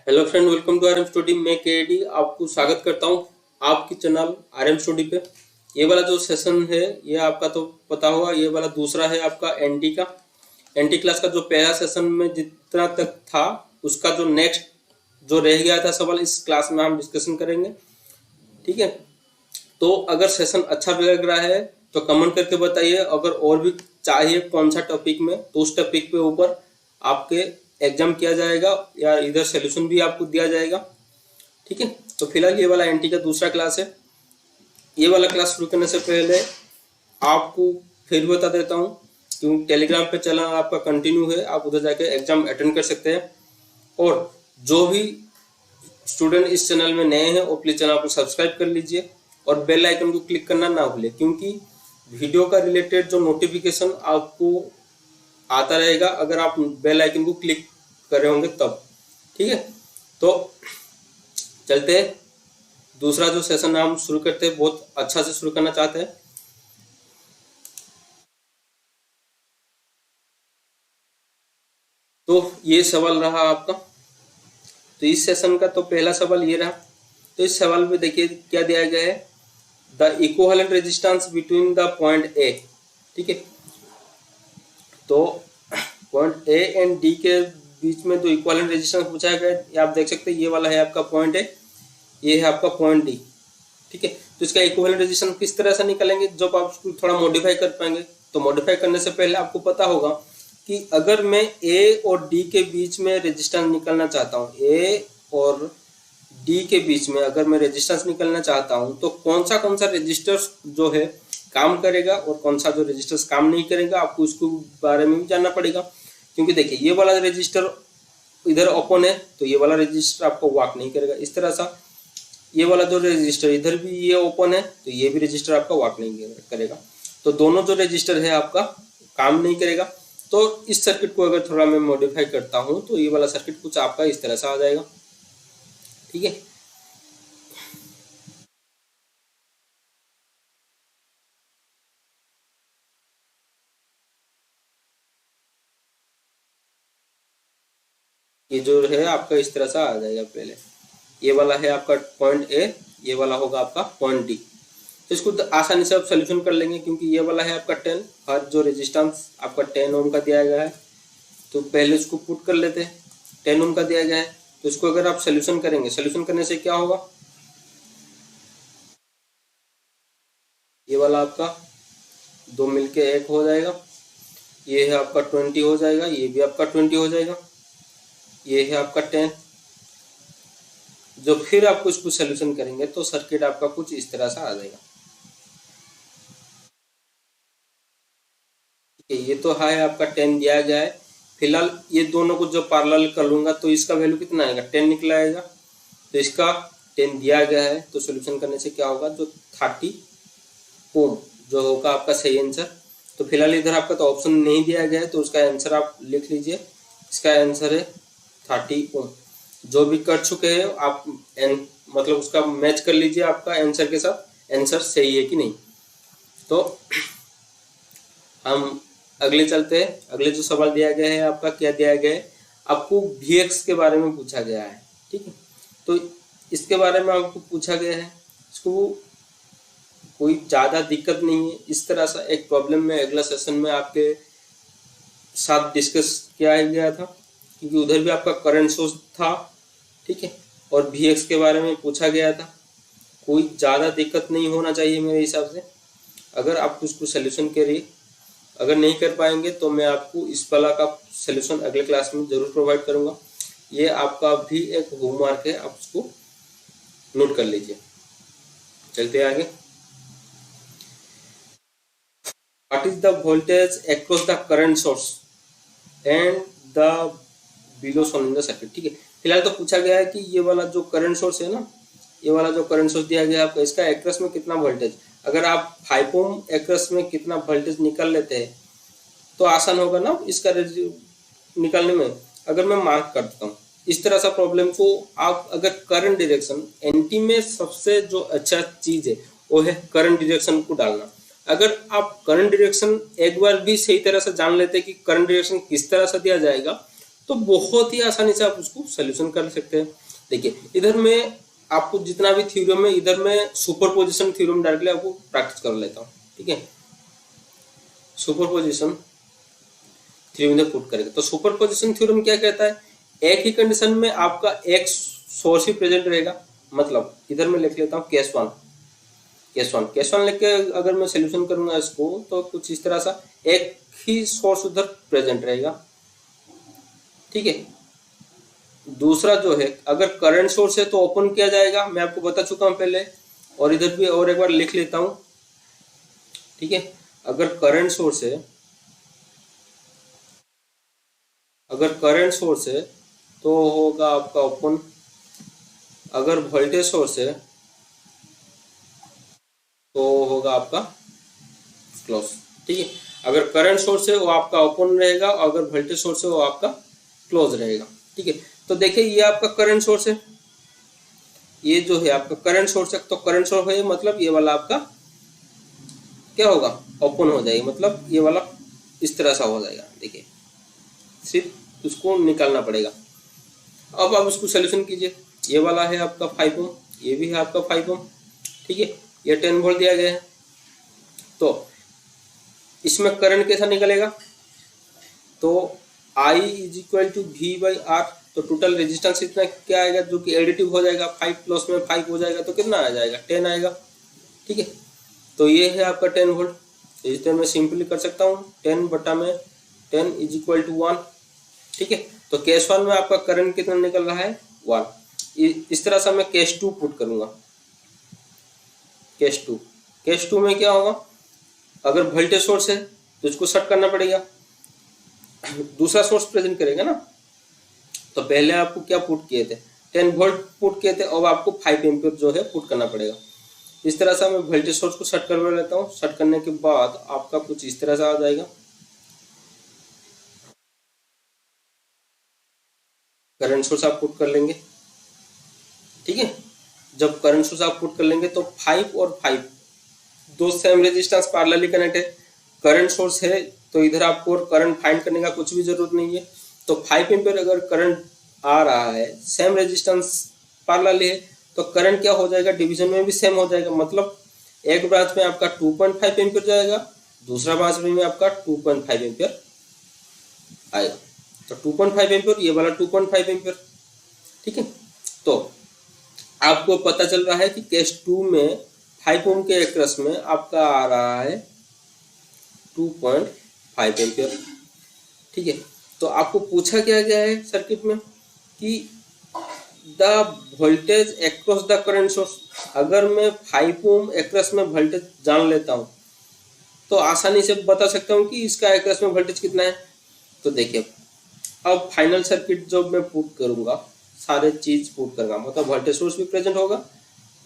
Hello friend, welcome to RM study. मैं KD आपको स्वागत करता हूं आपकी चैनल आरएम स्टडी पे। ये वाला जो सेशन है ये आपका तो पता होगा, ये वाला दूसरा है आपका एनटी का। एनटी क्लास का जो पहला सेशन में जितना तक था उसका जो नेक्स्ट जो रह गया था सवाल इस क्लास में हम डिस्कशन करेंगे। ठीक है, तो अगर सेशन अच्छा लग रहा है तो कमेंट करके बताइए। अगर और भी चाहिए कौन सा टॉपिक में तो उस टॉपिक पे ऊपर आपके एग्जाम किया जाएगा या इधर सोल्यूशन भी आपको दिया जाएगा। ठीक है, तो फिलहाल ये वाला एनटी का दूसरा क्लास है। ये वाला क्लास शुरू करने से पहले आपको फिर बता देता हूँ क्योंकि टेलीग्राम पे चैनल आपका कंटिन्यू है, आप उधर जाके एग्जाम अटेंड कर सकते हैं। और जो भी स्टूडेंट इस चैनल में नए हैं वो प्लीज चैनल को सब्सक्राइब कर लीजिए और बेल आइकन को क्लिक करना ना भूलें, क्योंकि वीडियो का रिलेटेड जो नोटिफिकेशन आपको आता रहेगा अगर आप बेल आइकन को क्लिक कर रहे होंगे तब। ठीक है, तो चलते हैं दूसरा जो सेशन हम शुरू करते हैं, बहुत अच्छा से शुरू करना चाहते हैं। तो ये सवाल रहा आपका। तो इस सेशन का तो पहला सवाल ये रहा। तो इस सवाल में देखिए क्या दिया गया है, the equivalent resistance between the point A. ठीक है, तो पॉइंट ए एंड डी के बीच में जो इक्विवेलेंट रेजिस्टेंस पूछा गया है, ये आप देख सकते हैं। ये वाला है आपका पॉइंट ए, ये है आपका पॉइंट डी। ठीक है, तो इसका इक्विवेलेंट रेजिस्टेंस किस तरह से निकालेंगे, जब आप उसको थोड़ा मॉडिफाई कर पाएंगे। तो मॉडिफाई करने से पहले आपको पता होगा कि अगर मैं ए और डी के बीच में रेजिस्टेंस निकालना चाहता हूँ, ए और डी के बीच में अगर मैं रेजिस्टेंस निकालना चाहता हूँ तो कौन सा रेजिस्टेंस जो है काम करेगा और कौन सा जो रेजिस्टेंस काम नहीं करेगा, आपको उसके बारे में भी जानना पड़ेगा। क्योंकि देखिए ये वाला रजिस्टर इधर ओपन है तो ये वाला रजिस्टर आपको वर्क नहीं करेगा। इस तरह सा ये वाला जो रजिस्टर इधर भी ये ओपन है तो ये भी रजिस्टर आपका वर्क नहीं करेगा। तो दोनों जो रजिस्टर है आपका काम नहीं करेगा। तो इस सर्किट को अगर थोड़ा मैं मॉडिफाई करता हूँ तो ये वाला सर्किट कुछ आपका इस तरह से आ जाएगा। ठीक है, ये जो है आपका इस तरह से आ जाएगा। पहले ये वाला है आपका पॉइंट ए, ये वाला होगा आपका पॉइंट डी। तो इसको आसानी से आप सोल्यूशन कर लेंगे, क्योंकि ये वाला है आपका 10, हर जो रेजिस्टेंस आपका 10 ओम का दिया गया है। तो पहले इसको पुट कर लेते हैं, 10 ओम का दिया गया है। तो इसको अगर आप सोल्यूशन करेंगे, सोल्यूशन करने से क्या होगा, ये वाला आपका 2 मिलके 1 हो जाएगा, ये है आपका 20 हो जाएगा, ये भी आपका 20 हो जाएगा, ये है आपका 10। जो फिर आपको इसको सोल्यूशन करेंगे तो सर्किट आपका कुछ इस तरह से आ जाएगा। ठीक है, ये तो है आपका 10 दिया गया है। फिलहाल ये दोनों को जो पैरेलल कर लूंगा तो इसका वैल्यू कितना आएगा, 10 निकला आएगा। तो इसका 10 दिया गया है तो सोल्यूशन करने से क्या होगा, जो 30 ओम जो होगा आपका सही आंसर। तो फिलहाल इधर आपका तो ऑप्शन नहीं दिया गया है तो उसका आंसर आप लिख लीजिए। इसका आंसर है 30 ओम। जो भी कर चुके हैं आप मतलब उसका मैच कर लीजिए आपका आंसर के साथ, आंसर सही है कि नहीं। तो हम अगले चलते हैं। अगले जो सवाल दिया गया है आपका क्या दिया गया है, आपको Vx के बारे में पूछा गया है। ठीक है, तो इसके बारे में आपको पूछा गया है, इसको कोई ज़्यादा दिक्कत नहीं है। इस तरह सा एक प्रॉब्लम में अगला सेशन में आपके साथ डिस्कस किया गया था, क्योंकि उधर भी आपका करंट सोर्स था। ठीक है, और Vx के बारे में पूछा गया था। कोई ज़्यादा दिक्कत नहीं होना चाहिए मेरे हिसाब से। अगर आप उसको सोल्यूशन करिए, अगर नहीं कर पाएंगे तो मैं आपको इस वाला का सोल्यूशन अगले क्लास में जरूर प्रोवाइड करूंगा। ये आपका भी एक होमवर्क है, आप उसको नोट कर लीजिए। चलते आगे। What is the voltage across the current source and the below shown in the circuit. ठीक है, फिलहाल तो पूछा गया है कि ये वाला जो करंट सोर्स है ना, ये वाला जो करंट सोर्स दिया गया है आपका, इसका एक्रोस में कितना वोल्टेज, अगर आप 5 ओम एक्रोस में कितना वोल्टेज निकाल लेते हैं तो आसान होगा ना इसका निकालने में। अगर मैं मार्क करता हूँ इस तरह सा प्रॉब्लम को, आप अगर करंट डायरेक्शन एंटी में सबसे जो अच्छा चीज है वो है करंट डायरेक्शन को डालना। अगर आप करंट डायरेक्शन एक बार भी सही तरह से जान लेते कि करंट डायरेक्शन किस तरह से दिया जाएगा तो बहुत ही आसानी से आप उसको सोल्यूशन कर सकते हैं। देखिए इधर में आपको जितना भी थ्योरम है, इधर में सुपरपोजिशन थ्योरम डायरेक्टली आपको प्रैक्टिस कर लेता हूँ, ठीक है। सुपरपोजिशन थ्योरम इधर पुट करेंगे तो सुपरपोजिशन थ्योरम क्या कहता है, एक ही कंडीशन में आपका एक सोर्स ही प्रेजेंट रहेगा। मतलब इधर मैं लिख लेता हूँ केस वन लिख के अगर मैं सोल्यूशन करूंगा इसको तो कुछ इस तरह सा एक ही सोर्स उधर प्रेजेंट रहेगा, ठीक है। दूसरा जो है अगर करंट सोर्स है तो ओपन किया जाएगा, मैं आपको बता चुका हूं पहले, और इधर भी और एक बार लिख लेता हूं, ठीक है। अगर करंट सोर्स है तो होगा आपका ओपन, अगर वोल्टेज सोर्स है तो होगा आपका क्लोज, ठीक है। अगर करंट सोर्स है वो आपका ओपन रहेगा, और अगर वोल्टेज सोर्स है वो आपका क्लोज रहेगा, ठीक है। तो देखिए ये आपका करंट सोर्स है, ये जो है आपका करंट सोर्स है, तो करंट सोर्स है मतलब ये वाला आपका क्या होगा, ओपन हो जाएगा, मतलब ये वाला इस तरह सा हो जाएगा। देखिए सिर्फ उसको निकालना पड़ेगा। अब आप उसको सोल्यूशन कीजिए। ये वाला है आपका 5 ओम, ये भी है आपका 5 ओम, ठीक है। ये 10 वोल्ट दिया गया है, तो इसमें करंट कैसा निकलेगा, तो I is equal to V by R, तो टोटल रेजिस्टेंस इतना क्या आएगा जो कि एडिटिव हो जाएगा, 5 प्लस में 5 हो जाएगा तो कितना आ जाएगा 10 आएगा, ठीक है। तो ये है आपका 10 वोल्ट, इस तरह मैं सिंपली कर सकता हूँ 10 बटा में 10 इज इक्वल टू 1, ठीक है। तो केस 1 में आपका करंट कितना निकल रहा है 1। इस तरह से मैं केस 2 पुट करूंगा। केस 2 में क्या होगा, अगर वोल्टेज सोर्स है तो इसको शॉर्ट करना पड़ेगा, दूसरा सोर्स प्रेजेंट करेगा ना। तो पहले आपको क्या पुट किए थे, 10 वोल्ट पुट किए थे, अब आपको 5 एम्पियर जो है पुट करना पड़ेगा। इस तरह से मैं वोल्टेज सोर्स को शॉर्ट करवा लेता हूँ। शॉर्ट करने के बाद आपका कुछ इस तरह से आ जाएगा, करंट सोर्स आप पुट कर लेंगे, ठीक है। जब करंट सोर्स आप पुट कर लेंगे तो 5 और 5 दो सेम रेजिस्टेंस पैरेलली कनेक्ट है। करंट सोर्स है तो इधर आपको करंट फाइंड करने का कुछ भी जरूरत नहीं है। तो 5 एम्पियर अगर करंट आ रहा है, सेम रेजिस्टेंस पैरेलली है, तो करंट क्या हो जाएगा, डिवीजन में भी सेम हो जाएगा। मतलब एक ब्रांच में आपका 2.5 एम्पियर जाएगा, दूसरा ब्रांच में आपका 2.5 एम्पियर आएगा। तो 2.5 एम्पियर, ये वाला 2.5 एम्पियर, ठीक है। तो आपको पता चल रहा है कि केस 2 में 5 ओम के एक्रस में आपका आ रहा है 2.5 एम्पियर, ठीक है। तो आपको पूछा क्या गया है सर्किट में कि the voltage across the current source. अगर मैं 5 ओम एक्रस में वोल्टेज जान लेता हूं तो आसानी से बता सकता हूं कि इसका एक्रस में वोल्टेज कितना है। तो देखिए अब फाइनल सर्किट जब मैं पुट करूंगा, सारे चीज पुट करूंगा, मतलब वोल्टेज सोर्स भी प्रेजेंट होगा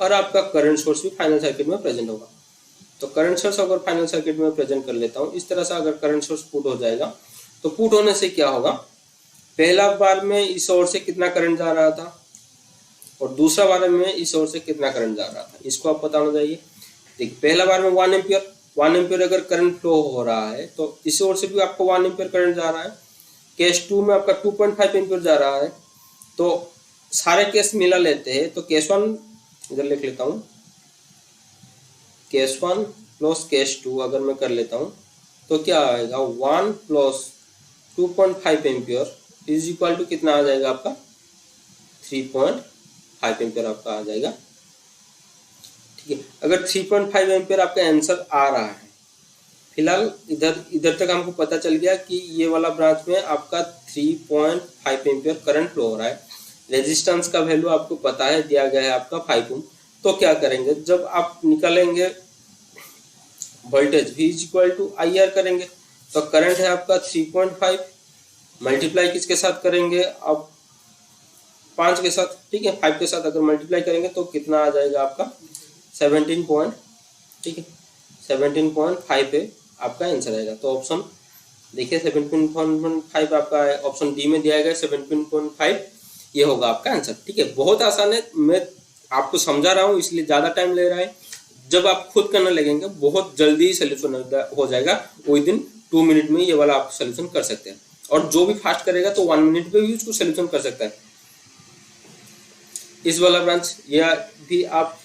और आपका करंट सोर्स भी फाइनल सर्किट में प्रेजेंट होगा। तो करंट सोर्स अगर फाइनल सर्किट में प्रेजेंट कर लेता हूँ इस तरह से, अगर करंट सोर्स पुट हो जाएगा तो पुट होने से क्या होगा, पहला बार में इस ओर से कितना करंट जा रहा था और दूसरा बार में इस ओर से कितना करंट जा रहा था, इसको आप पता होना चाहिए। देखिए पहला बार में 1 एम्पियर अगर करंट फ्लो हो रहा है तो इस ओर से भी आपको 1 एम्पियर करंट जा रहा है। केस 2 में आपका 2.5 एम्पियर जा रहा है। तो सारे केस मिला लेते हैं, तो केस 1 इधर लिख लेता हूँ, केस 1 प्लस केस 2 अगर मैं कर लेता हूँ तो क्या आएगा, 1 plus 2.5 ampere is equal to कितना आ जाएगा आपका 3.5 एम्पियर आपका आ जाएगा, ठीक है। अगर 3.5 एम्पियर आपका आंसर आ रहा है, फिलहाल इधर तक हमको पता चल गया कि ये वाला ब्रांच में आपका 3.5 एम्पियर करंट फ्लो हो रहा है। रेजिस्टेंस का वैल्यू आपको पता है, दिया गया है आपका 5 ओम। तो क्या करेंगे, जब आप निकालेंगे voltage V is equal to IR करेंगे, तो करंट है आपका 3.5 मल्टीप्लाई किसके साथ करेंगे आप 5 के साथ, ठीक है। 5 के साथ अगर मल्टीप्लाई करेंगे तो कितना आ जाएगा आपका 17 ठीक है 17.5 पे आपका आंसर आएगा। तो ऑप्शन देखिए 17.5 आपका ऑप्शन डी में दिया गया 17.5, ये होगा आपका आंसर, ठीक है। बहुत आसान है, मैं आपको समझा रहा हूँ इसलिए ज़्यादा टाइम ले रहा है। जब आप खुद करने लगेंगे बहुत जल्दी सोल्यूशन हो जाएगा, विदिन 2 मिनट में ये वाला आप सोल्यूशन कर सकते हैं। और जो भी फास्ट करेगा तो 1 मिनट पे भी उसको सोल्यूशन कर सकता है। इस वाला ब्रांच या भी आप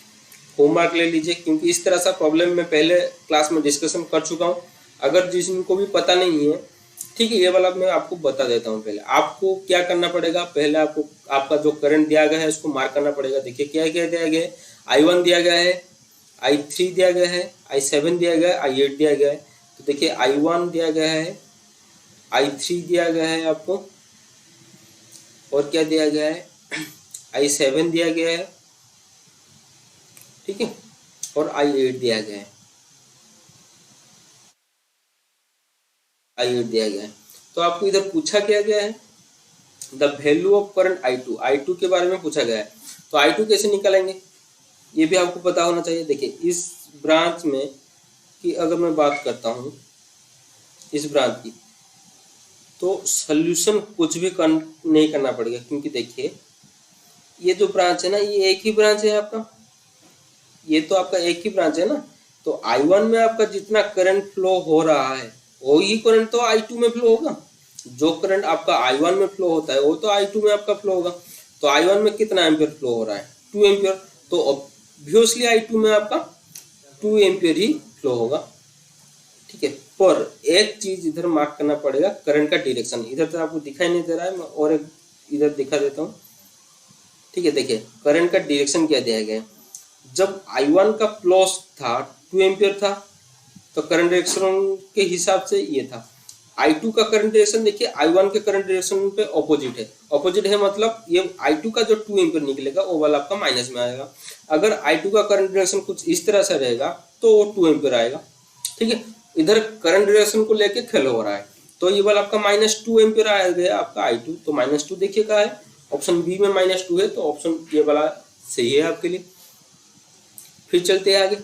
होमवर्क ले लीजिए, क्योंकि इस तरह सा प्रॉब्लम मैं पहले क्लास में डिस्कशन कर चुका हूँ। अगर जिनको भी पता नहीं है, ठीक है, ये वाला मैं आपको बता देता हूँ। पहले आपको क्या करना पड़ेगा, पहले आपको आपका जो करंट दिया गया है उसको मार्क करना पड़ेगा। देखिए क्या क्या दिया गया है, I1 दिया गया है, I3 दिया गया है, I7 दिया गया है, I8 दिया गया है। तो देखिए I1 दिया गया है, I3 दिया गया है आपको, और क्या दिया गया है, I7 दिया गया है, ठीक है, और I8 दिया गया है, I8 दिया गया है। तो आपको इधर पूछा क्या गया है, the value of current I2 के बारे में पूछा गया है। तो I2 कैसे निकालेंगे ये भी आपको पता होना चाहिए। देखिए इस ब्रांच में कि अगर मैं बात करता हूँ इस ब्रांच की, तो सॉल्यूशन कुछ भी नहीं करना पड़ेगा, क्योंकि देखिए ये जो ब्रांच है ना, ये एक ही ब्रांच है आपका, ये तो आपका एक ही ब्रांच है ना। तो I1 में आपका जितना करंट फ्लो हो रहा है वही करंट तो I2 में फ्लो होगा। जो करंट आपका I1 में फ्लो होता है वो तो I2 में आपका फ्लो होगा। तो I1 में कितना एम्पियर फ्लो हो रहा है, 2 एम्पियर। तो ऑब्वियसली I2 में आपका 2 एम्पियर ही फ्लो होगा, ठीक है। पर एक चीज इधर मार्क करना पड़ेगा, करंट का डायरेक्शन। इधर तो आपको दिखाई नहीं दे रहा है, मैं और एक इधर दिखा देता हूँ, ठीक है। देखिए करंट का डायरेक्शन क्या दिया गया है, जब I1 का फ्लो था 2 एम्पियर था, तो करंट डायरेक्शन के हिसाब से ये था। I2 का करंट डायरेक्शन देखिए I1 के करंट डायरेक्शन पे ऑपोजिट है। ऑपोजिट है मतलब ये I2 का जो 2 एम्पियर निकलेगा वो वाला आपका माइनस में आएगा। अगर I2 का करंट डायरेक्शन कुछ इस तरह से रहेगा तो वो 2 एम्पियर आएगा, ठीक है। इधर करंट डायरेक्शन को लेके खेल हो रहा है, तो ये वाला आपका -2 एम्पियर आ गया आपका I2। तो -2 देखिए क्या है, ऑप्शन बी में -2 है, तो ऑप्शन ये वाला सही है आपके लिए। फिर चलते हैं आगे।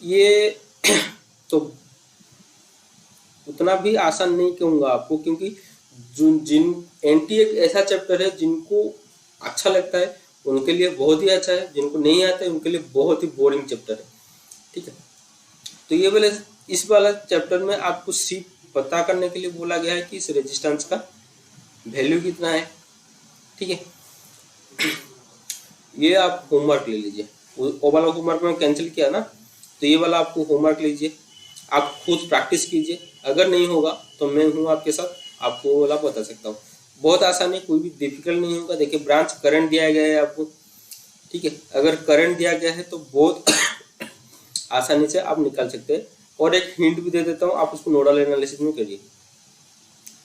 ये तो उतना भी आसान नहीं कहूँगा आपको, क्योंकि जिन एनटी एक ऐसा चैप्टर है जिनको अच्छा लगता है उनके लिए बहुत ही अच्छा है, जिनको नहीं आता है उनके लिए बहुत ही बोरिंग चैप्टर है, ठीक है। तो ये वाले इस वाला चैप्टर में आपको सिर्फ पता करने के लिए बोला गया है कि इस रेजिस्टेंस का वैल्यू कितना है, ठीक है। ये आप होमवर्क ले लीजिए, वो वाला होमवर्क में कैंसिल किया ना, तो ये वाला आपको होमवर्क लीजिए, आप खुद प्रैक्टिस कीजिए। अगर नहीं होगा तो मैं हूँ आपके साथ, आपको वो वाला बता सकता हूँ। बहुत आसान है, कोई भी डिफिकल्ट नहीं होगा। देखिए ब्रांच करंट दिया गया है आपको, ठीक है। अगर करंट दिया गया है तो बहुत आसानी से आप निकाल सकते हैं। और एक हिंट भी दे देता हूँ, आप उसको नोडल एनालिसिस में करिए,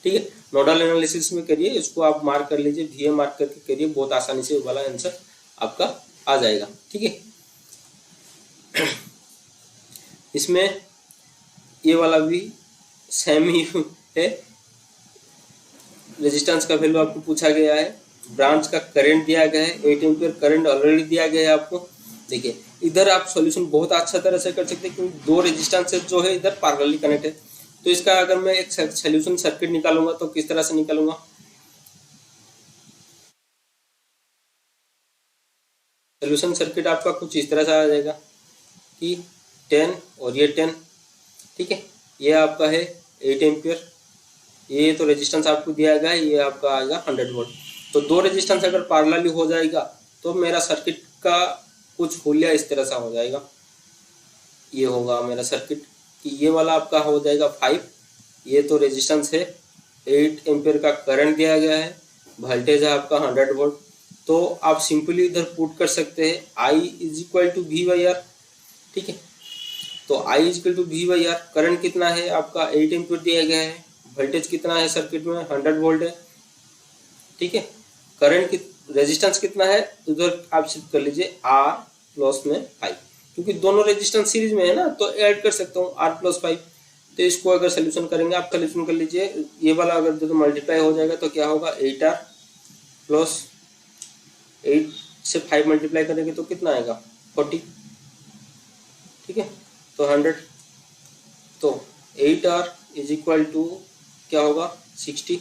ठीक है। नोडल एनालिसिस में करिए, इसको आप मार्क कर लीजिए, VA मार्क करके करिए, बहुत आसानी से वो वाला आंसर आपका आ जाएगा, ठीक है। इसमें ये वाला भी सेम ही है, रेजिस्टेंस का वैल्यू आपको पूछा गया है, ब्रांच का करंट दिया गया है, 8 एम्पियर करंट ऑलरेडी दिया गया है आपको। देखिए इधर आप सॉल्यूशन बहुत अच्छा तरह से कर सकते हैं, क्योंकि दो रेजिस्टेंस जो है इधर पैरेलली कनेक्ट है। तो इसका अगर मैं एक सॉल्यूशन सर्किट निकालूंगा तो किस तरह से निकालूंगा, सॉल्यूशन सर्किट आपका कुछ इस तरह से आ जाएगा कि 10 और ये 10, ठीक है। ये आपका है 8 एम्पियर, ये तो रेजिस्टेंस आपको दिया गया है, ये आपका आएगा 100 वोल्ट। तो दो रेजिस्टेंस अगर पैरेलली हो जाएगा तो मेरा सर्किट का कुछ हुलिया इस तरह सा हो जाएगा। ये होगा मेरा सर्किट कि ये वाला आपका हो जाएगा 5, ये तो रेजिस्टेंस है, 8 एम्पियर का करंट दिया गया है, वोल्टेज है आपका 100 वोल्ट। तो आप सिंपली इधर पुट कर सकते हैं I = V/R, ठीक है। तो I = V/R, करंट कितना है आपका 8 एम्पियर दिया गया है, वोल्टेज कितना है सर्किट में 100 वोल्ट है, ठीक है। करंट की रेजिस्टेंस कितना है उधर आप शिफ्ट कर लीजिए R प्लस में 5, क्योंकि दोनों रेजिस्टेंस सीरीज में है ना, तो ऐड कर सकता हूँ R + 5। तो इसको अगर सोल्यूशन करेंगे, आप सोल्यूशन कर लीजिए, ये वाला अगर जो मल्टीप्लाई हो जाएगा तो क्या होगा 8R प्लस 8 से 5 मल्टीप्लाई करेंगे तो कितना आएगा 40, ठीक है। तो 100, तो 8R = क्या होगा 60,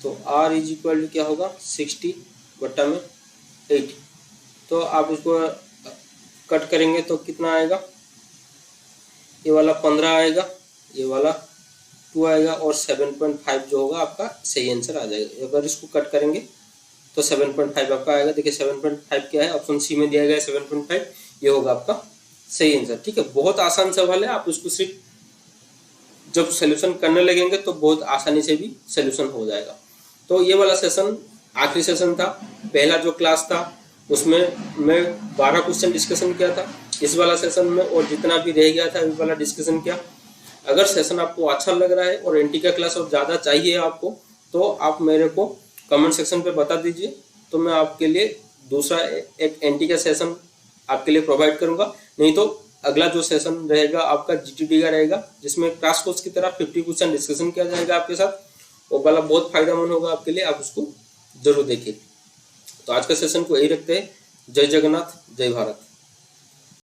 तो R = क्या होगा 60/8। तो आप इसको कट करेंगे तो कितना आएगा, ये वाला 15 आएगा, ये वाला 2 आएगा और 7.5 जो होगा आपका सही आंसर आ जाएगा। अगर इसको कट करेंगे तो 7.5 आपका आएगा। देखिए 7.5 क्या है, ऑप्शन सी में दिया गया है 7.5, ये होगा आपका सही आंसर। ठीक है, बहुत आसान सवाल है, आप इसको सिर्फ जब सोल्यूशन करने लगेंगे तो बहुत आसानी से भी सोल्यूशन हो जाएगा। तो ये वाला सेशन आखिरी सेशन था। पहला जो क्लास था उसमें मैं 12 क्वेश्चन डिस्कशन किया था। इस वाला सेशन में और जितना भी रह गया था इस वाला डिस्कशन किया। अगर सेशन आपको अच्छा लग रहा है और एनटी का क्लास और ज़्यादा चाहिए आपको, तो आप मेरे को कमेंट सेक्शन पे बता दीजिए, तो मैं आपके लिए दूसरा एक एनटी का सेशन आपके लिए प्रोवाइड करूंगा। नहीं तो अगला जो सेशन रहेगा आपका जीटीडी का रहेगा, जिसमें क्लास कोर्स की तरह 50 क्वेश्चन डिस्कशन किया जाएगा आपके साथ। वो वाला बहुत फायदेमंद होगा आपके लिए, आप उसको जरूर देखिए। तो आज का सेशन को यही रखते हैं। जय जगन्नाथ, जय भारत।